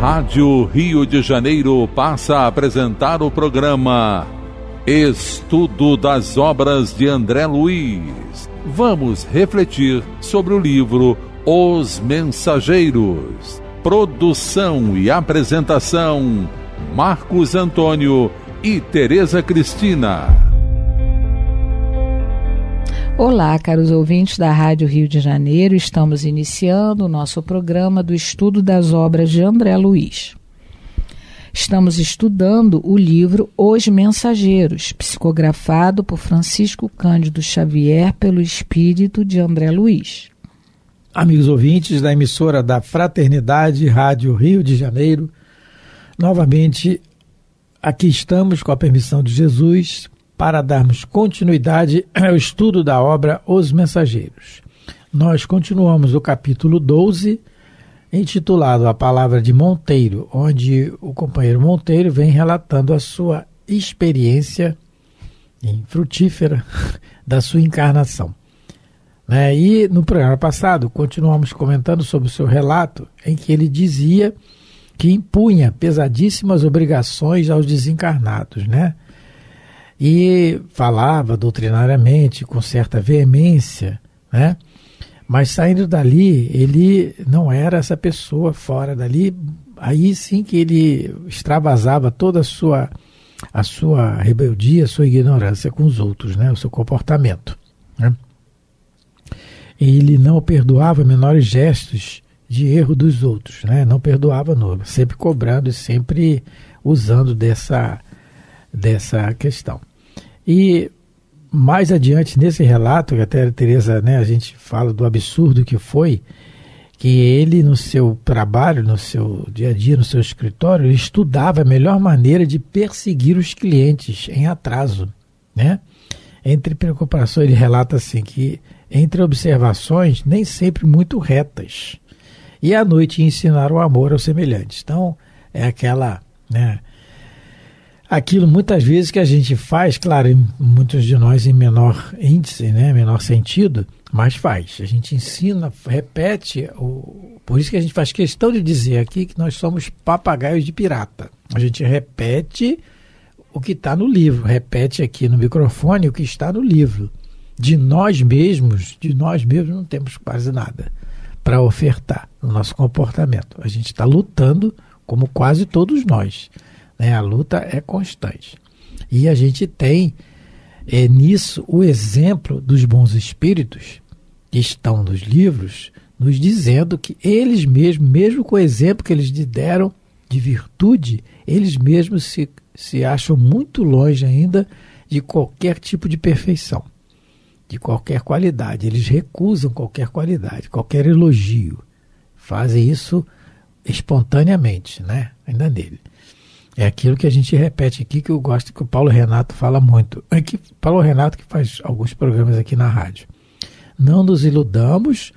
Rádio Rio de Janeiro passa a apresentar o programa Estudo das Obras de André Luiz. Vamos refletir sobre o livro Os Mensageiros. Produção e apresentação, Marcos Antônio e Tereza Cristina. Olá, caros ouvintes da Rádio Rio de Janeiro, estamos iniciando o nosso programa do Estudo das Obras de André Luiz. Estamos estudando o livro Os Mensageiros, psicografado por Francisco Cândido Xavier pelo espírito de André Luiz. Amigos ouvintes da emissora da Fraternidade Rádio Rio de Janeiro, novamente aqui estamos com a permissão de Jesus para darmos continuidade ao estudo da obra Os Mensageiros. Nós continuamos o capítulo 12, intitulado A Palavra de Monteiro, onde o companheiro Monteiro vem relatando a sua experiência frutífera da sua encarnação. E no programa passado continuamos comentando sobre o seu relato, em que ele dizia que impunha pesadíssimas obrigações aos desencarnados, e falava doutrinariamente com certa veemência, mas saindo dali, ele não era essa pessoa. Fora dali, aí sim que ele extravasava toda a sua rebeldia, a sua ignorância com os outros, o seu comportamento. Ele não perdoava menores gestos de erro dos outros, não perdoava não, sempre cobrando e sempre usando dessa questão. E mais adiante nesse relato, que até a Tereza, a gente fala do absurdo que foi, que ele no seu trabalho, no seu dia a dia, no seu escritório, ele estudava a melhor maneira de perseguir os clientes em atraso, Entre preocupações, ele relata assim, que entre observações nem sempre muito retas, e à noite ensinar o amor aos semelhantes. Então, é aquela, aquilo muitas vezes que a gente faz, claro, muitos de nós em menor índice, menor sentido, mas faz. A gente ensina, repete, por isso que a gente faz questão de dizer aqui que nós somos papagaios de pirata. A gente repete o que está no livro, repete aqui no microfone o que está no livro. De nós mesmos não temos quase nada para ofertar no nosso comportamento. A gente está lutando como quase todos nós. A luta é constante. E a gente tem nisso o exemplo dos bons espíritos que estão nos livros, nos dizendo que eles mesmos, mesmo com o exemplo que eles deram de virtude, eles mesmos se acham muito longe ainda de qualquer tipo de perfeição, de qualquer qualidade. Eles recusam qualquer qualidade, qualquer elogio. Fazem isso espontaneamente, ainda nele. É aquilo que a gente repete aqui, que eu gosto, que o Paulo Renato fala muito. Paulo Renato, que faz alguns programas aqui na rádio. Não nos iludamos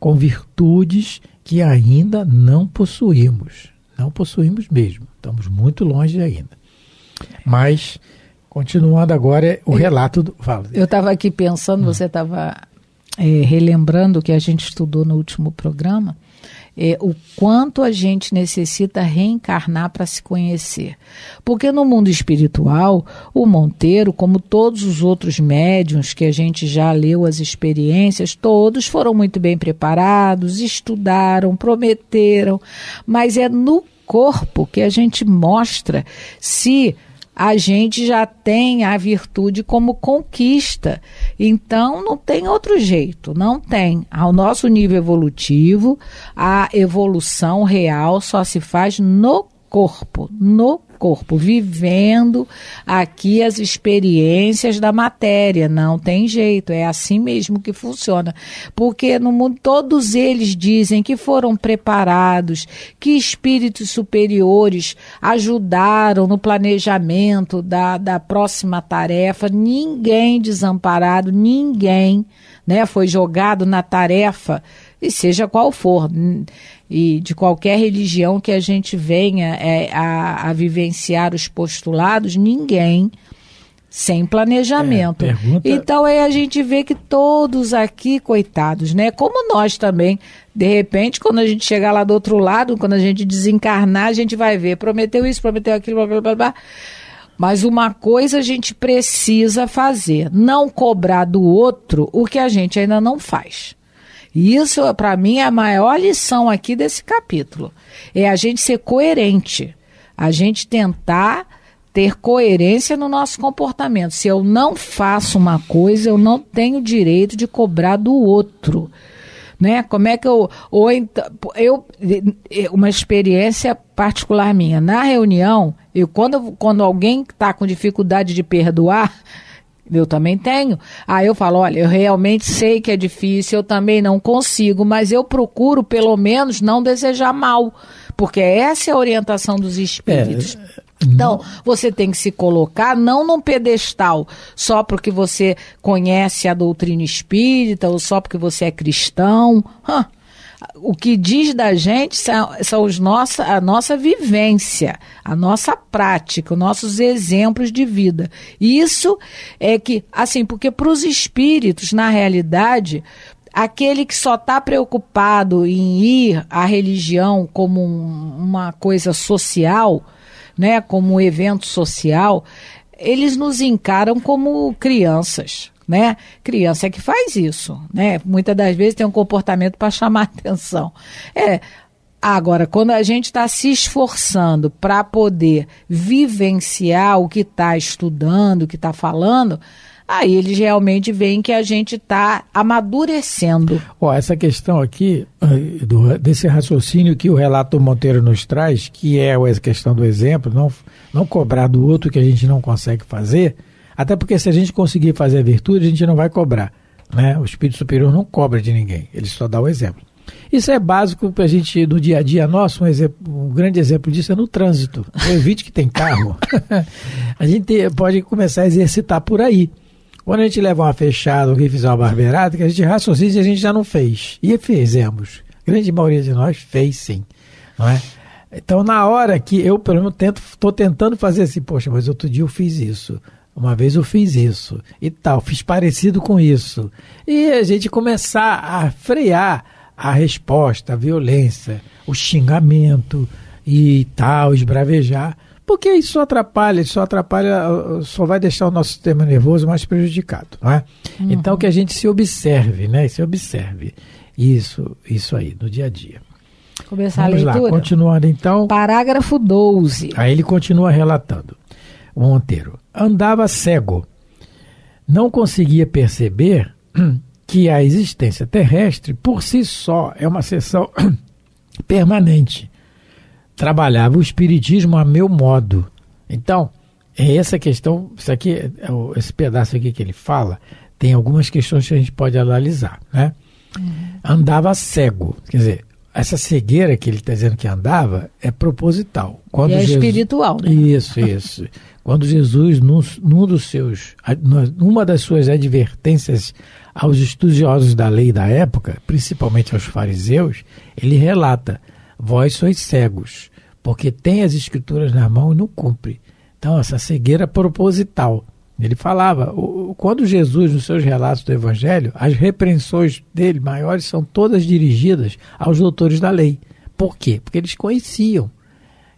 com virtudes que ainda não possuímos. Não possuímos mesmo. Estamos muito longe ainda. Mas, continuando agora, o relato do... Fala. Eu estava aqui pensando, você estava relembrando o que a gente estudou no último programa, o quanto a gente necessita reencarnar para se conhecer. Porque no mundo espiritual, o Monteiro, como todos os outros médiuns que a gente já leu as experiências, todos foram muito bem preparados, estudaram, prometeram, mas é no corpo que a gente mostra se a gente já tem a virtude como conquista. Então, não tem outro jeito, não tem. Ao nosso nível evolutivo, a evolução real só se faz no corpo, vivendo aqui as experiências da matéria. Não tem jeito, é assim mesmo que funciona. Porque no mundo todos eles dizem que foram preparados, que espíritos superiores ajudaram no planejamento da próxima tarefa. Ninguém desamparado, ninguém, foi jogado na tarefa, e seja qual for, e de qualquer religião que a gente venha a vivenciar os postulados, ninguém sem planejamento. Então aí a gente vê que todos aqui, coitados, né? Como nós também, de repente, quando a gente chegar lá do outro lado, quando a gente desencarnar, a gente vai ver, prometeu isso, prometeu aquilo, blá, blá, blá, blá. Mas uma coisa a gente precisa fazer, não cobrar do outro o que a gente ainda não faz. E isso, para mim, é a maior lição aqui desse capítulo. É a gente ser coerente, a gente tentar ter coerência no nosso comportamento. Se eu não faço uma coisa, eu não tenho direito de cobrar do outro. Né? Como é que uma experiência particular minha. Na reunião, quando alguém está com dificuldade de perdoar, eu também tenho. Aí eu falo, olha, eu realmente sei que é difícil, eu também não consigo, mas eu procuro, pelo menos, não desejar mal. Porque essa é a orientação dos espíritos. Então, você tem que se colocar não num pedestal só porque você conhece a doutrina espírita ou só porque você é cristão. O que diz da gente são a nossa vivência, a nossa prática, os nossos exemplos de vida. Isso é que, assim, porque para os espíritos, na realidade, aquele que só está preocupado em ir à religião como uma coisa social, né, como um evento social, eles nos encaram como crianças, né? Criança é que faz isso, né? Muitas das vezes tem um comportamento para chamar atenção. Agora, quando a gente está se esforçando para poder vivenciar o que está estudando, o que está falando, aí eles realmente veem que a gente está amadurecendo. Essa questão aqui, desse raciocínio que o relato do Monteiro nos traz, que é a questão do exemplo, não cobrar do outro que a gente não consegue fazer, até porque se a gente conseguir fazer a virtude, a gente não vai cobrar. Né? O Espírito Superior não cobra de ninguém, ele só dá o exemplo. Isso é básico para a gente, no dia a dia nosso, um grande exemplo disso é no trânsito. O evite que tem carro, a gente pode começar a exercitar por aí. Quando a gente leva uma fechada, alguém fizer uma barbeirada, que a gente raciocina e a gente já não fez. E fizemos. A grande maioria de nós fez sim. Não é? Então, na hora que eu, pelo menos, estou tentando fazer assim, poxa, mas outro dia eu fiz isso. Uma vez eu fiz isso e tal, fiz parecido com isso. E a gente começar a frear a resposta, a violência, o xingamento e tal, esbravejar. Porque isso só atrapalha, só vai deixar o nosso sistema nervoso mais prejudicado, não é? Então que a gente se observe, né? Se observe isso aí, no dia a dia. Começar a leitura. Vamos lá, continuando então. Parágrafo 12. Aí ele continua relatando, o Monteiro. Andava cego, não conseguia perceber que a existência terrestre, por si só, é uma seção permanente. Trabalhava o espiritismo a meu modo. Então, é essa questão, esse pedaço aqui que ele fala, tem algumas questões que a gente pode analisar, né? Andava cego, quer dizer, essa cegueira que ele está dizendo que andava é proposital. Espiritual, né? Isso. Quando Jesus, numa das suas advertências aos estudiosos da lei da época, principalmente aos fariseus, ele relata: vós sois cegos, porque tem as escrituras na mão e não cumpre. Então, essa cegueira proposital. Ele falava, quando Jesus, nos seus relatos do Evangelho, as repreensões dele maiores são todas dirigidas aos doutores da lei. Por quê? Porque eles conheciam.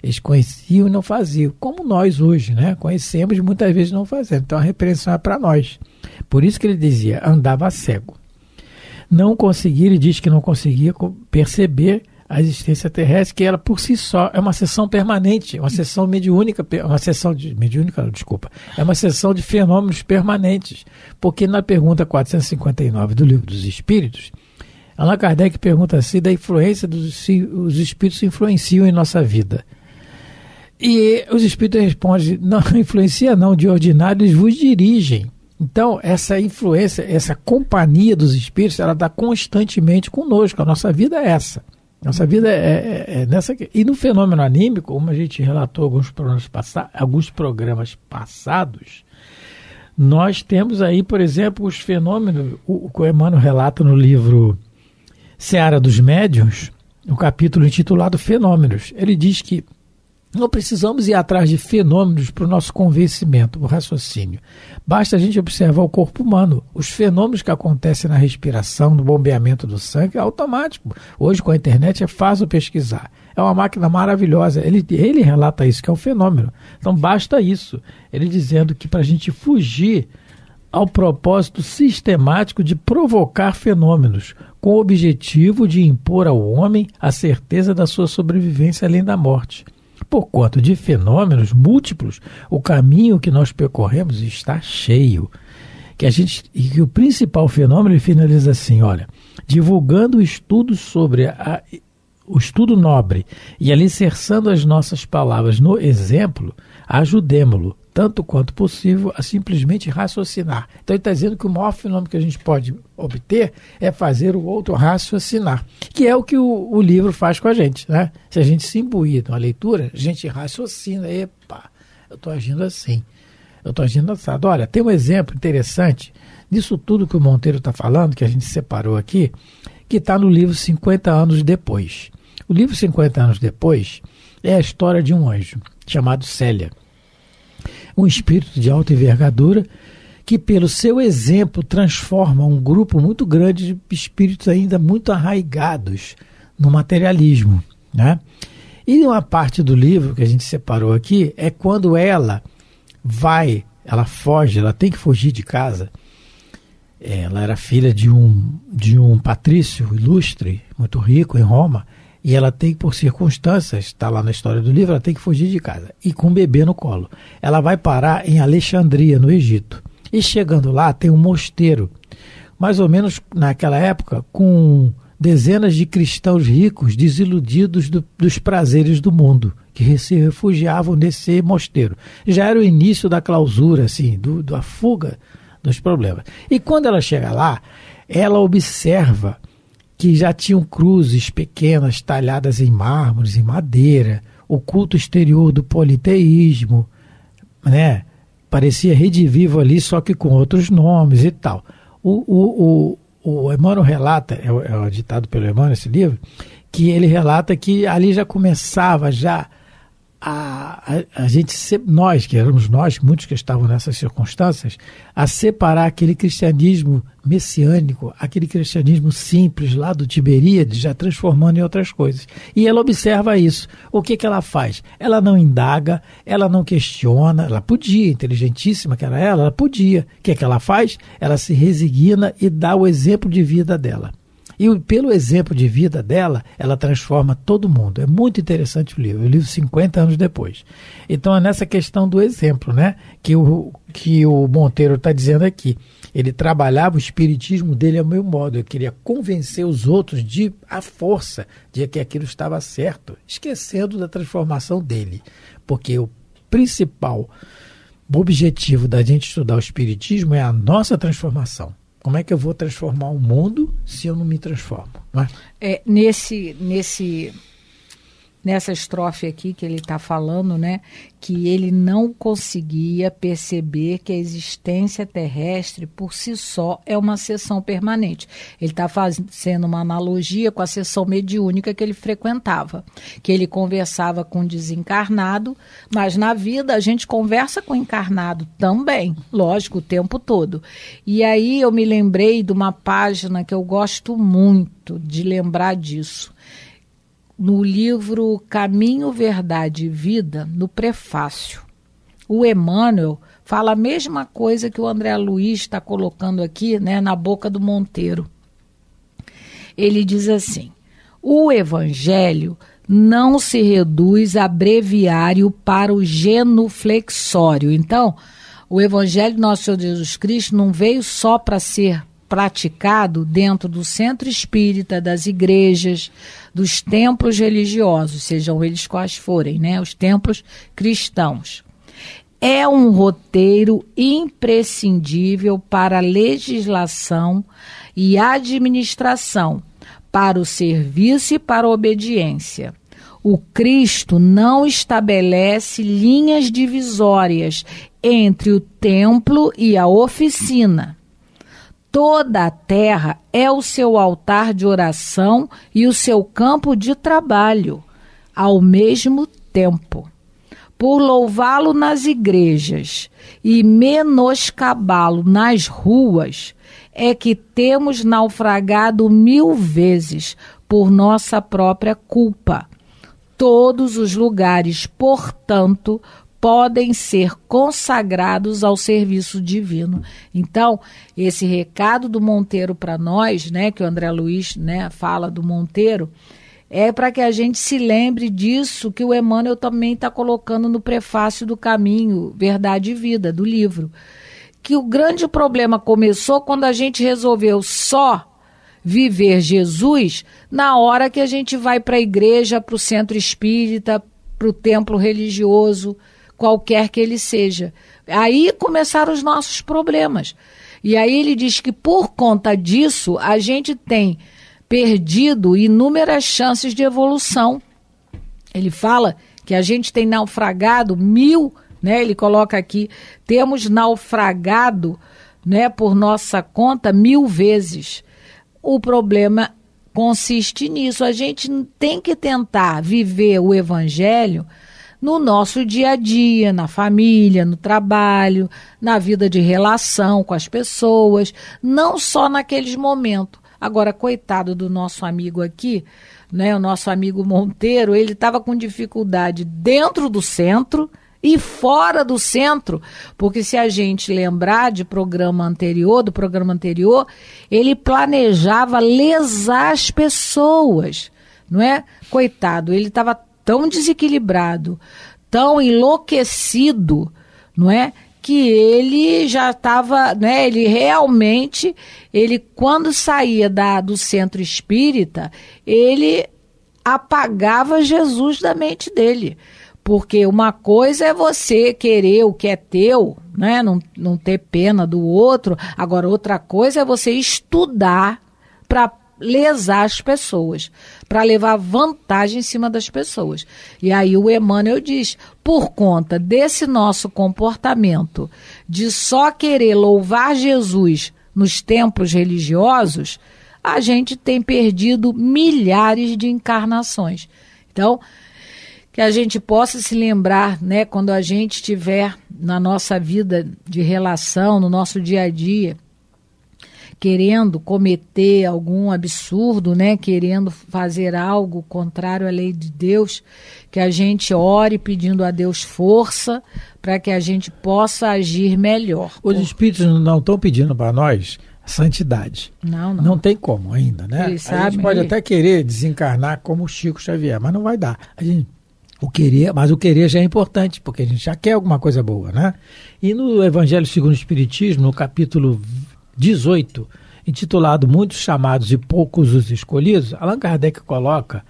Eles conheciam e não faziam. Como nós hoje, né? Conhecemos e muitas vezes não fazemos. Então, a repreensão é para nós. Por isso que ele dizia, andava cego. Não conseguia, ele diz que não conseguia perceber a existência terrestre, que ela por si só é uma seção permanente, uma seção mediúnica, é uma seção de fenômenos permanentes. Porque na pergunta 459 do Livro dos Espíritos, Allan Kardec pergunta assim da influência os espíritos influenciam em nossa vida. E os espíritos respondem, não influencia não, de ordinário eles vos dirigem. Então, essa influência, essa companhia dos espíritos, ela está constantemente conosco, a nossa vida é essa. Nossa vida é nessa. E no fenômeno anímico, como a gente relatou alguns programas passados, nós temos aí, por exemplo, os fenômenos, o que o Emmanuel relata no livro Seara dos Médiuns, no capítulo intitulado Fenômenos. Ele diz que Não precisamos ir atrás de fenômenos para o nosso convencimento, o raciocínio. Basta a gente observar o corpo humano. Os fenômenos que acontecem na respiração, no bombeamento do sangue, é automático. Hoje, com a internet, é fácil pesquisar. É uma máquina maravilhosa. Ele relata isso, que é um fenômeno. Então, basta isso. Ele dizendo que para a gente fugir ao propósito sistemático de provocar fenômenos, com o objetivo de impor ao homem a certeza da sua sobrevivência além da morte. Por conta de fenômenos múltiplos, o caminho que nós percorremos está cheio. E que o principal fenômeno, ele finaliza assim, olha, divulgando o estudo sobre o estudo nobre e alicerçando as nossas palavras no exemplo, ajudemo-lo, tanto quanto possível, a simplesmente raciocinar. Então ele está dizendo que o maior fenômeno que a gente pode obter é fazer o outro raciocinar, que é o que o livro faz com a gente, né? Se a gente se imbuir numa leitura, a gente raciocina, epa, eu estou agindo assim, eu estou agindo assado. Olha, tem um exemplo interessante disso tudo que o Monteiro está falando, que a gente separou aqui, que está no livro 50 anos depois. O livro 50 anos depois é a história de um anjo chamado Célia, um espírito de alta envergadura que, pelo seu exemplo, transforma um grupo muito grande de espíritos ainda muito arraigados no materialismo, né? E uma parte do livro que a gente separou aqui é quando ela foge, ela tem que fugir de casa. Ela era filha de um patrício ilustre, muito rico em Roma, e ela tem, por circunstâncias, está lá na história do livro, ela tem que fugir de casa. E com um bebê no colo. Ela vai parar em Alexandria, no Egito. E chegando lá, tem um mosteiro, mais ou menos naquela época, com dezenas de cristãos ricos, desiludidos dos prazeres do mundo, que se refugiavam nesse mosteiro. Já era o início da clausura, assim, da fuga dos problemas. E quando ela chega lá, ela observa que já tinham cruzes pequenas talhadas em mármores, em madeira, o culto exterior do politeísmo, né? Parecia Rede Viva ali, só que com outros nomes e tal. O Emmanuel relata, é ditado pelo Emmanuel esse livro, que ele relata que ali já começava a gente, nós, que éramos nós, muitos que estavam nessas circunstâncias, a separar aquele cristianismo messiânico, aquele cristianismo simples lá do Tiberíades, já transformando em outras coisas. E ela observa isso. O que ela faz? Ela não indaga, ela não questiona, ela podia, inteligentíssima que era ela podia. O que ela faz? Ela se resigna e dá o exemplo de vida dela. E pelo exemplo de vida dela, ela transforma todo mundo. É muito interessante o livro 50 anos depois. Então é nessa questão do exemplo, né, que o Monteiro está dizendo aqui. Ele trabalhava o espiritismo dele ao meu modo. Eu queria convencer os outros à força de que aquilo estava certo, esquecendo da transformação dele. Porque o principal objetivo da gente estudar o espiritismo é a nossa transformação. Como é que eu vou transformar o mundo se eu não me transformo? Não é? Nessa estrofe aqui que ele está falando, né, que ele não conseguia perceber que a existência terrestre por si só é uma sessão permanente. Ele está fazendo uma analogia com a sessão mediúnica que ele frequentava, que ele conversava com o desencarnado, mas na vida a gente conversa com o encarnado também, lógico, o tempo todo. E aí eu me lembrei de uma página que eu gosto muito de lembrar disso. No livro Caminho, Verdade e Vida, no prefácio, o Emmanuel fala a mesma coisa que o André Luiz está colocando aqui, né, na boca do Monteiro. Ele diz assim: o Evangelho não se reduz a breviário para o genuflexório. Então, o Evangelho do nosso Senhor Jesus Cristo não veio só para ser praticado dentro do centro espírita, das igrejas, dos templos religiosos, sejam eles quais forem, né? Os templos cristãos. É um roteiro imprescindível para a legislação e administração, para o serviço e para a obediência. O Cristo não estabelece linhas divisórias entre o templo e a oficina. Toda a terra é o seu altar de oração e o seu campo de trabalho, ao mesmo tempo. por louvá-lo nas igrejas e menoscabá-lo nas ruas, é que temos naufragado 1000 vezes por nossa própria culpa. Todos os lugares, portanto, podem ser consagrados ao serviço divino. Então, esse recado do Monteiro para nós, né, que o André Luiz, né, fala do Monteiro, é para que a gente se lembre disso que o Emmanuel também está colocando no prefácio do Caminho, Verdade e Vida, do livro. Que o grande problema começou quando a gente resolveu só viver Jesus na hora que a gente vai para a igreja, para o centro espírita, para o templo religioso, qualquer que ele seja. Aí começaram os nossos problemas. E aí ele diz que por conta disso a gente tem perdido inúmeras chances de evolução. Ele fala que a gente tem naufragado 1000, né? Ele coloca aqui, temos naufragado, né, por nossa conta 1000 vezes. O problema consiste nisso. A gente tem que tentar viver o evangelho no nosso dia a dia, na família, no trabalho, na vida de relação com as pessoas, não só naqueles momentos. Agora, coitado do nosso amigo aqui, né, o nosso amigo Monteiro, ele estava com dificuldade dentro do centro e fora do centro, porque se a gente lembrar do programa anterior, ele planejava lesar as pessoas, não é? Coitado, ele estava tão desequilibrado, tão enlouquecido, não é? Que ele já estava, né? Ele realmente, quando saía do centro espírita, ele apagava Jesus da mente dele. Porque uma coisa é você querer o que é teu, né? Não ter pena do outro. Agora, outra coisa é você estudar para lesar as pessoas, para levar vantagem em cima das pessoas. E aí o Emmanuel diz, por conta desse nosso comportamento de só querer louvar Jesus nos templos religiosos, a gente tem perdido milhares de encarnações. Então, que a gente possa se lembrar, né, quando a gente estiver na nossa vida de relação, no nosso dia a dia, querendo cometer algum absurdo, né, querendo fazer algo contrário à lei de Deus, que a gente ore pedindo a Deus força para que a gente possa agir melhor. Os espíritos não estão pedindo para nós santidade. Não tem como ainda, né? A gente pode até querer desencarnar como o Chico Xavier, mas não vai dar. O querer já é importante, porque a gente já quer alguma coisa boa, né? E no Evangelho segundo o Espiritismo, no capítulo 18, intitulado Muitos Chamados e Poucos os Escolhidos, Allan Kardec coloca,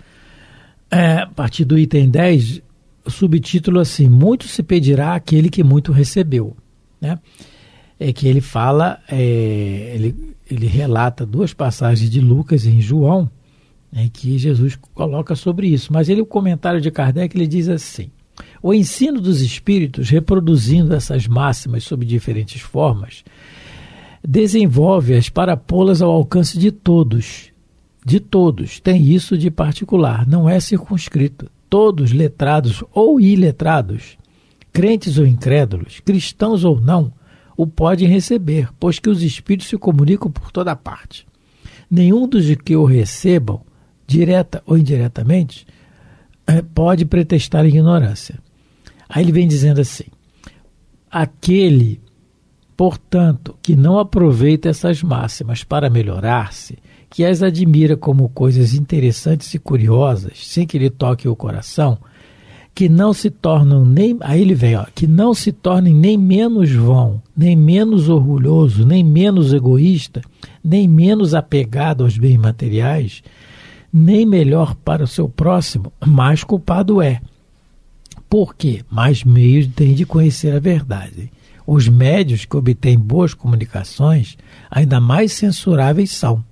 a partir do item 10, o subtítulo assim, muito se pedirá àquele que muito recebeu, né? É que ele fala, ele relata 2 passagens de Lucas em João, né, que Jesus coloca sobre isso, mas o comentário de Kardec, ele diz assim, o ensino dos espíritos, reproduzindo essas máximas sob diferentes formas, desenvolve-as para pô-las ao alcance de todos, tem isso de particular, não é circunscrito, todos, letrados ou iletrados, crentes ou incrédulos, cristãos ou não, o podem receber, pois que os espíritos se comunicam por toda parte. Nenhum dos que o recebam, direta ou indiretamente, pode pretextar ignorância. Aí ele vem dizendo assim, aquele, portanto, que não aproveita essas máximas para melhorar-se, que as admira como coisas interessantes e curiosas, sem que lhe toque o coração, que não se tornam nem, aí ele vem, que não se tornem nem menos vão, nem menos orgulhoso, nem menos egoísta, nem menos apegado aos bens materiais, nem melhor para o seu próximo, mais culpado é. Por quê? Mais meios tem de conhecer a verdade. Os médios que obtêm boas comunicações, ainda mais censuráveis são,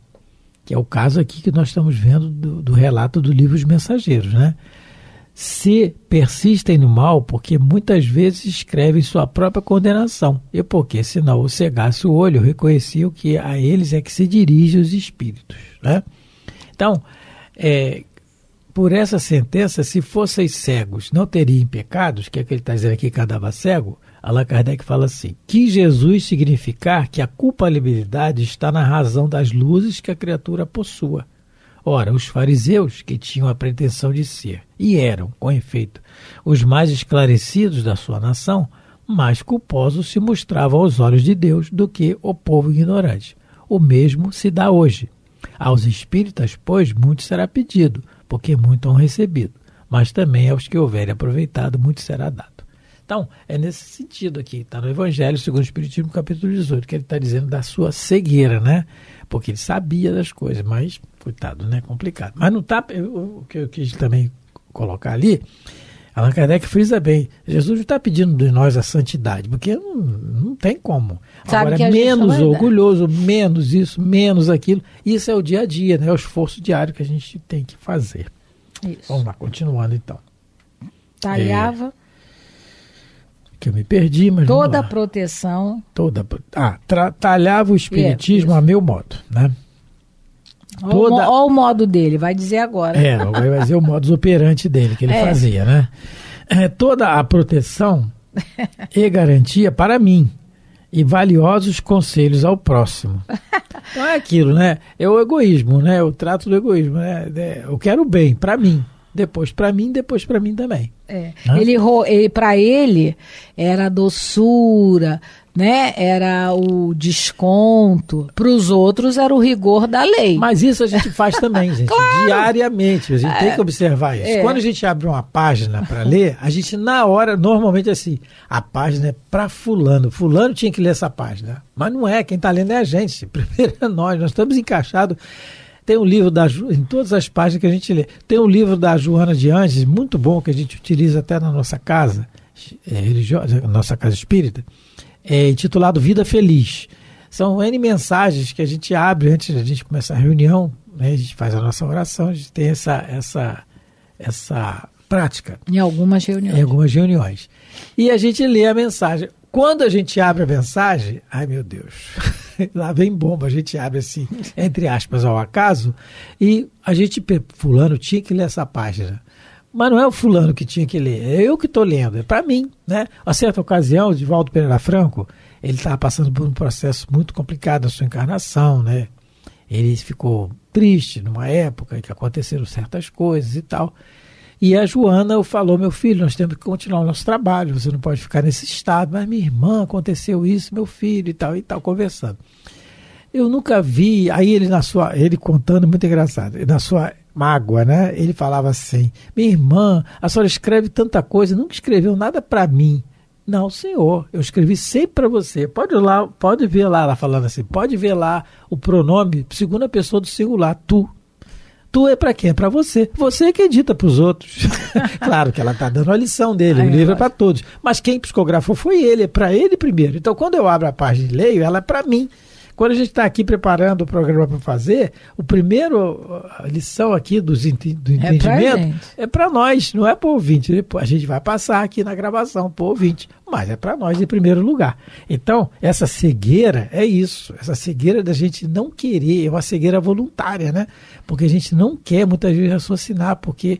que é o caso aqui que nós estamos vendo do relato do livro Os Mensageiros, né? Se persistem no mal, porque muitas vezes escrevem sua própria condenação, e porque, se não o cegasse o olho, reconheciam que a eles é que se dirigem os espíritos, né? Então, por essa sentença, se fosseis cegos, não teriam pecados, que é o que ele está dizendo aqui que andava cego. Allan Kardec fala assim: quis Jesus significar que a culpabilidade está na razão das luzes que a criatura possua. Ora, os fariseus, que tinham a pretensão de ser, e eram, com efeito, os mais esclarecidos da sua nação, mais culposos se mostravam aos olhos de Deus do que o povo ignorante. O mesmo se dá hoje. Aos espíritas, pois, muito será pedido, porque muito hão recebido, mas também aos que houverem aproveitado, muito será dado. Então, é nesse sentido aqui, está no Evangelho segundo o Espiritismo, capítulo 18, que ele está dizendo da sua cegueira, né? Porque ele sabia das coisas, mas, coitado, né? Complicado. Mas não está, o que eu quis também colocar ali, Allan Kardec frisa bem, Jesus não está pedindo de nós a santidade, porque não tem como. Sabe agora, menos orgulhoso, menos isso, menos aquilo, isso é o dia a dia, né? É o esforço diário que a gente tem que fazer. Isso. Vamos lá, continuando então. Talhava... que eu me perdi, mas toda a proteção. Talhava o espiritismo a meu modo, né? Olha o modo dele, vai dizer agora. Vai dizer o modus operandi dele, que ele fazia, né? Toda a proteção e garantia para mim, e valiosos conselhos ao próximo. Então é aquilo, né? É o egoísmo, né? O trato do egoísmo, né? Eu quero o bem para mim. Depois para mim, depois para mim também. Ele para ele era a doçura, né? Era o desconto. Para os outros era o rigor da lei. Mas isso a gente faz também, gente, claro. Diariamente. A gente tem que observar isso. Quando a gente abre uma página para ler, a gente na hora, normalmente assim, a página é para fulano. Fulano tinha que ler essa página. Mas não é, quem está lendo é a gente. Primeiro é nós estamos encaixados. Tem um livro em todas as páginas que a gente lê. Tem um livro da Joana de Anjos, muito bom, que a gente utiliza até na nossa casa religiosa, nossa casa espírita, intitulado Vida Feliz. São N mensagens que a gente abre antes da gente começar a reunião, né? A gente faz a nossa oração, a gente tem essa prática. Em algumas reuniões. E a gente lê a mensagem. Quando a gente abre a mensagem, ai meu Deus, lá vem bomba, a gente abre assim, entre aspas, ao acaso, e a gente, fulano tinha que ler essa página. Mas não é o fulano que tinha que ler, é eu que estou lendo, é para mim, né? A certa ocasião, Divaldo Pereira Franco, ele estava passando por um processo muito complicado na sua encarnação, né? Ele ficou triste numa época em que aconteceram certas coisas e tal. E a Joana falou: meu filho, nós temos que continuar o nosso trabalho, você não pode ficar nesse estado. Mas minha irmã, aconteceu isso, meu filho e tal, conversando. Eu nunca vi, aí ele contando, muito engraçado, na sua mágoa, né? Ele falava assim: minha irmã, a senhora escreve tanta coisa, nunca escreveu nada para mim. Não, senhor, eu escrevi sempre para você. Pode ver lá, ela falando assim, pode ver lá o pronome, segunda pessoa do singular, tu. Tu é para quem? É para você. Você que edita para os outros. Claro que ela está dando a lição dele, o livro é para todos. Mas quem psicografou foi ele, é para ele primeiro. Então, quando eu abro a página e leio, ela é para mim. Quando a gente está aqui preparando o programa para fazer, a lição aqui do entendimento é para nós, não é para o ouvinte. A gente vai passar aqui na gravação para o ouvinte, mas é para nós em primeiro lugar. Então, essa cegueira é isso. Essa cegueira da gente não querer, é uma cegueira voluntária, né? Porque a gente não quer muitas vezes raciocinar, porque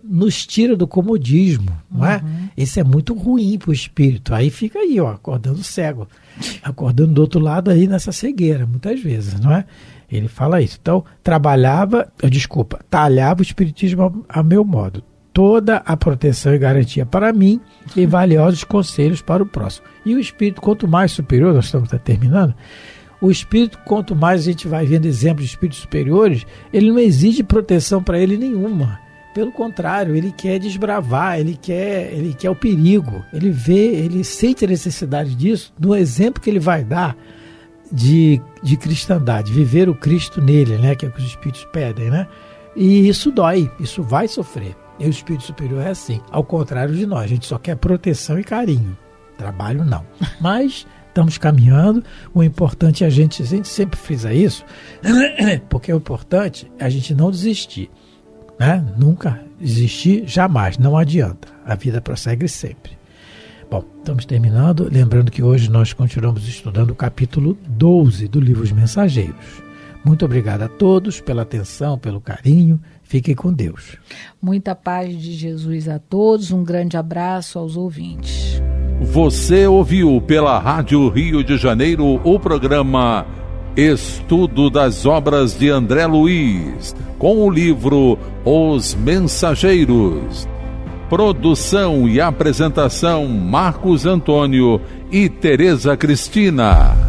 nos tira do comodismo, não é? Isso é muito ruim para o espírito. Aí fica aí, ó, acordando cego, acordando do outro lado aí nessa cegueira, muitas vezes, não é? Ele fala isso. Então, talhava o espiritismo a meu modo. Toda a proteção e garantia para mim e valiosos conselhos para o próximo. E o espírito, quanto mais superior, nós estamos terminando, o espírito, quanto mais a gente vai vendo exemplos de espíritos superiores, ele não exige proteção para ele nenhuma. Pelo contrário, ele quer desbravar, ele quer o perigo. Ele sente a necessidade disso no exemplo que ele vai dar de cristandade, viver o Cristo nele, né, que é o que os espíritos pedem, né? E isso dói, isso vai sofrer. E o espírito superior é assim, ao contrário de nós, a gente só quer proteção e carinho, trabalho não. Mas estamos caminhando, o importante é a gente sempre frisa isso, porque o importante é a gente não desistir, né? Nunca desistir, jamais, não adianta, a vida prossegue sempre. Bom, estamos terminando, lembrando que hoje nós continuamos estudando o capítulo 12 do livro Os Mensageiros. Muito obrigado a todos pela atenção, pelo carinho. Fiquem com Deus. Muita paz de Jesus a todos. Um grande abraço aos ouvintes. Você ouviu pela Rádio Rio de Janeiro o programa Estudo das Obras de André Luiz, com o livro Os Mensageiros. Produção e apresentação Marcos Antônio e Tereza Cristina.